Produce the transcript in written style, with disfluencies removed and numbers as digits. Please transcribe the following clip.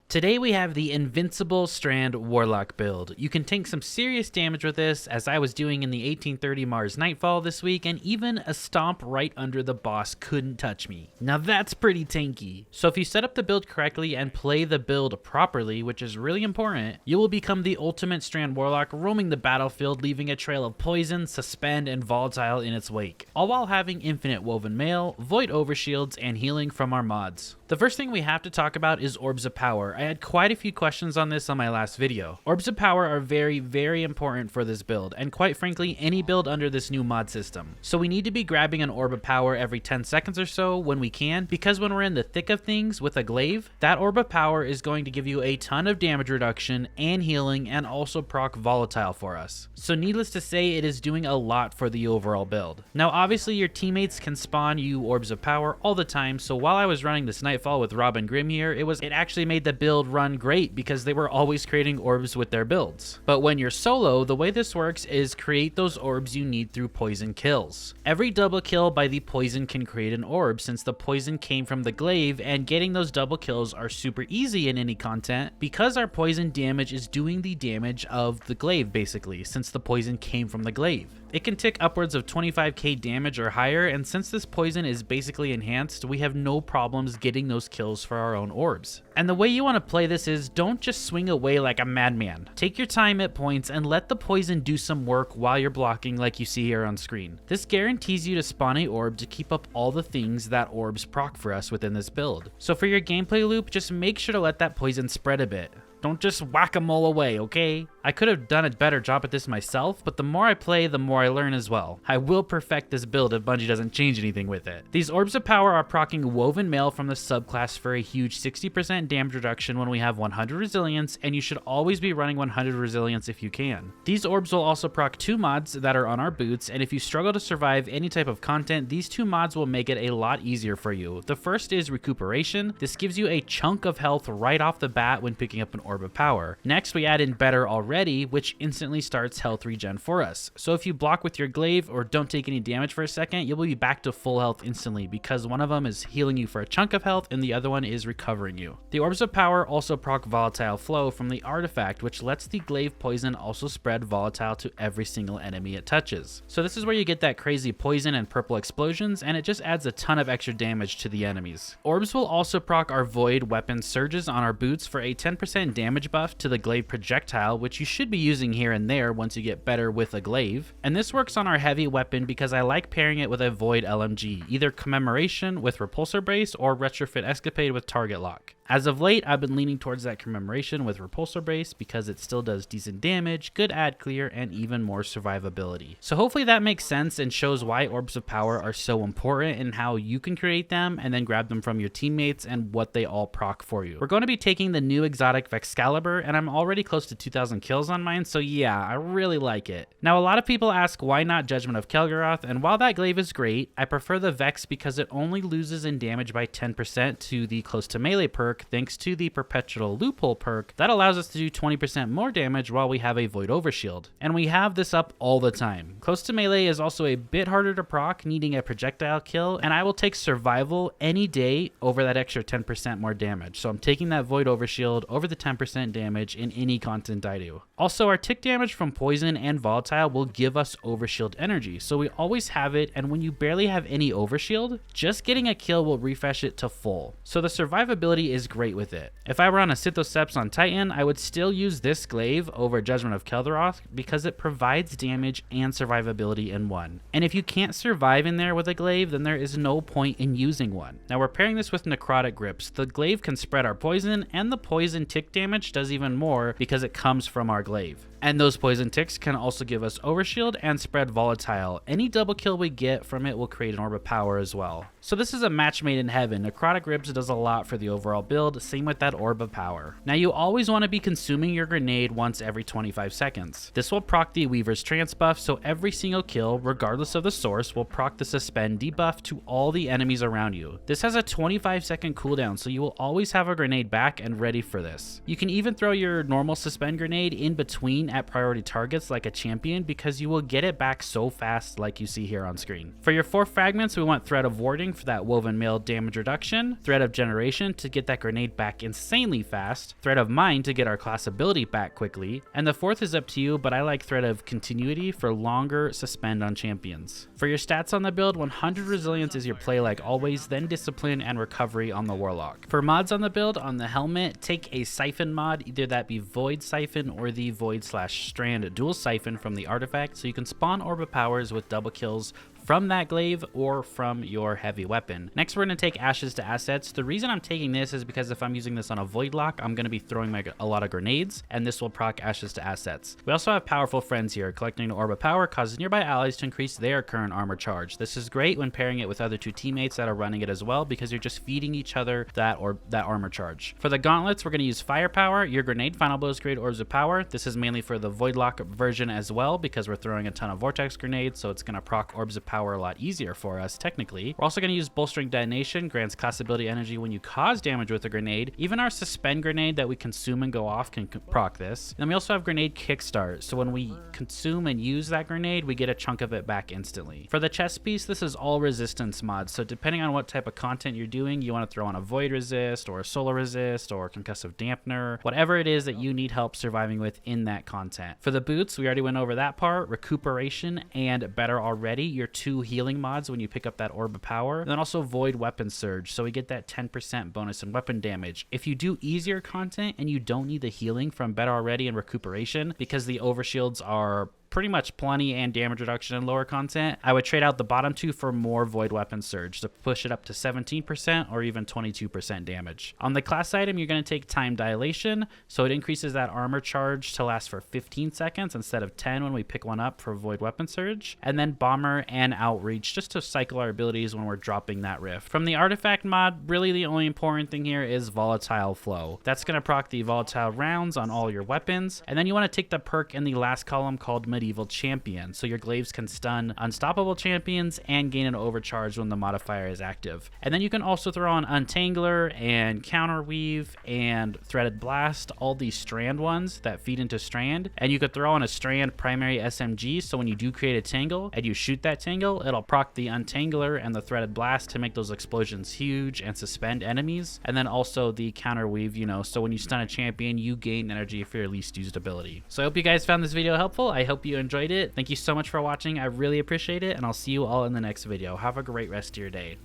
Today we have the Invincible Strand Warlock build. You can tank some serious damage with this, as I was doing in the 1830 Mars Nightfall this week, and even a Stomp right under the boss couldn't touch me. Now that's pretty tanky. So if you set up the build correctly and play the build properly, which is really important, you will become the ultimate Strand Warlock, roaming the battlefield, leaving a trail of poison, suspend, and volatile in its wake, all while having infinite woven mail, void overshields, and healing from our mods. The first thing we have to talk about is Orbs of Power. I had quite a few questions on this on my last video. Orbs of Power are very important for this build, and quite frankly, any build under this new mod system. So we need to be grabbing an Orb of Power every 10 seconds or so when we can, because when we're in the thick of things with a glaive, that Orb of Power is going to give you a ton of damage reduction and healing, and also proc volatile for us. So needless to say, it is doing a lot for the overall build. Now obviously your teammates can spawn you Orbs of Power all the time, so while I was running this Nightfall with Rob and Grim here, it actually made the build run great because they were always creating orbs with their builds. But when you're solo, the way this works is create those orbs you need through poison kills. Every double kill by the poison can create an orb, since the poison came from the glaive, and getting those double kills are super easy in any content because our poison damage is doing the damage of the glaive basically, since the poison came from the glaive. It can tick upwards of 25k damage or higher, and since this poison is basically enhanced, we have no problems getting those kills for our own orbs. And the way you want to play this is, don't just swing away like a madman. Take your time at points and let the poison do some work while you're blocking, like you see here on screen. This guarantees you to spawn a orb to keep up all the things that orbs proc for us within this build. So for your gameplay loop, just make sure to let that poison spread a bit. Don't just whack-a-mole away, okay? I could have done a better job at this myself, but the more I play, the more I learn as well. I will perfect this build if Bungie doesn't change anything with it. These Orbs of Power are proccing Woven Mail from the subclass for a huge 60% damage reduction when we have 100 resilience, and you should always be running 100 resilience if you can. These orbs will also proc 2 mods that are on our boots, and if you struggle to survive any type of content, these 2 mods will make it a lot easier for you. The first is Recuperation. This gives you a chunk of health right off the bat when picking up an Orb of Power. Next, we add in Better Already, which instantly starts health regen for us. So if you block with your glaive or don't take any damage for a second, you'll be back to full health instantly, because one of them is healing you for a chunk of health and the other one is recovering you. The Orbs of Power also proc Volatile Flow from the artifact, which lets the glaive poison also spread volatile to every single enemy it touches. So this is where you get that crazy poison and purple explosions, and it just adds a ton of extra damage to the enemies. Orbs will also proc our Void Weapon Surges on our boots for a 10% damage buff to the glaive projectile, which you should be using here and there once you get better with a glaive. And this works on our heavy weapon because I like pairing it with a Void LMG, either Commemoration with Repulsor Brace or Retrofit Escapade with Target Lock. As of late, I've been leaning towards that Commemoration with Repulsor Brace because it still does decent damage, good ad clear, and even more survivability. So hopefully that makes sense and shows why Orbs of Power are so important and how you can create them and then grab them from your teammates and what they all proc for you. We're going to be taking the new exotic Vexcalibur, and I'm already close to 2,000 kills on mine, so yeah, I really like it. Now a lot of people ask why not Judgment of Kelgaroth, and while that glaive is great, I prefer the Vex because it only loses in damage by 10% to the close to melee perk, thanks to the Perpetual Loophole perk that allows us to do 20% more damage while we have a Void Overshield. And we have this up all the time. Close to melee is also a bit harder to proc, needing a projectile kill, and I will take survival any day over that extra 10% more damage. So I'm taking that Void Overshield over the 10% damage in any content I do. Also, our tick damage from poison and volatile will give us overshield energy, so we always have it, and when you barely have any overshield, just getting a kill will refresh it to full. So the survivability is great with it. If I were on a Sithoceps on Titan, I would still use this glaive over Judgment of Kelgaroth because it provides damage and survivability in one. And if you can't survive in there with a glaive, then there is no point in using one. Now we're pairing this with Necrotic Grips. The glaive can spread our poison, and the poison tick damage does even more because it comes from our glaive. And those poison ticks can also give us overshield and spread volatile. Any double kill we get from it will create an Orb of Power as well. So this is a match made in heaven. Necrotic Ribs does a lot for the overall build, same with that Orb of Power. Now you always want to be consuming your grenade once every 25 seconds. This will proc the Weaver's Trance buff, so every single kill, regardless of the source, will proc the Suspend debuff to all the enemies around you. This has a 25-second cooldown, so you will always have a grenade back and ready for this. You can even throw your normal Suspend grenade in between aim at priority targets like a champion because you will get it back so fast like you see here on screen. For your 4 fragments, we want Thread of Warding for that Woven Mail damage reduction, Thread of Generation to get that grenade back insanely fast, Thread of Mind to get our class ability back quickly, and the 4th is up to you, but I like Thread of Continuity for longer suspend on champions. For your stats on the build, 100 Resilience is your play like always, then Discipline and Recovery on the Warlock. For mods on the build, on the helmet, take a Siphon mod, either that be Void Siphon or the Void/Strand Dual Siphon from the artifact, so you can spawn Orb of Powers with double kills from that glaive or from your heavy weapon. Next, we're going to take Ashes to Assets. The reason I'm taking this is because if I'm using this on a Void Lock, I'm going to be throwing a lot of grenades, and this will proc Ashes to Assets. We also have Powerful Friends here. Collecting an Orb of Power causes nearby allies to increase their current armor charge. This is great when pairing it with other 2 teammates that are running it as well, because you're just feeding each other that armor charge. For the gauntlets, we're going to use Firepower. Your grenade final blows create Orbs of Power. This is mainly for the Void Lock version as well, because we're throwing a ton of Vortex grenades, so it's going to proc Orbs of Power a lot easier for us technically. We're also going to use Bolstering Detonation, grants class ability energy when you cause damage with a grenade. Even our Suspend grenade that we consume and go off can proc this. And then we also have Grenade Kickstart, so when we consume and use that grenade, we get a chunk of it back instantly. For the chest piece, this is all resistance mods, so depending on what type of content you're doing, you want to throw on a Void Resist or a Solar Resist or a Concussive Dampener, whatever it is that you need help surviving with in that content. For the boots, we already went over that part. Recuperation and Better Already, your 2 healing mods when you pick up that Orb of Power. And then also Void Weapon Surge, so we get that 10% bonus in weapon damage. If you do easier content and you don't need the healing from Better Already and Recuperation, because the Overshields are pretty much plenty and damage reduction and lower content, I would trade out the bottom 2 for more Void Weapon Surge to push it up to 17% or even 22% damage. On the class item, you're going to take Time Dilation, so it increases that armor charge to last for 15 seconds instead of 10 when we pick one up for Void Weapon Surge, and then Bomber and Outreach just to cycle our abilities when we're dropping that rift. From the artifact mod, really the only important thing here is Volatile Flow. That's going to proc the volatile rounds on all your weapons, and then you want to take the perk in the last column called Medieval Champion, so your glaives can stun unstoppable champions and gain an overcharge when the modifier is active. And then you can also throw on Untangler and Counterweave and Threaded Blast, all these strand ones that feed into strand, and you could throw on a strand primary SMG, so when you do create a tangle and you shoot that tangle, it'll proc the Untangler and the Threaded Blast to make those explosions huge and suspend enemies, and then also the Counterweave, you know, so when you stun a champion, you gain energy for your least used ability. So I hope you guys found this video helpful. I hope you enjoyed it. Thank you so much for watching. I really appreciate it, and I'll see you all in the next video. Have a great rest of your day.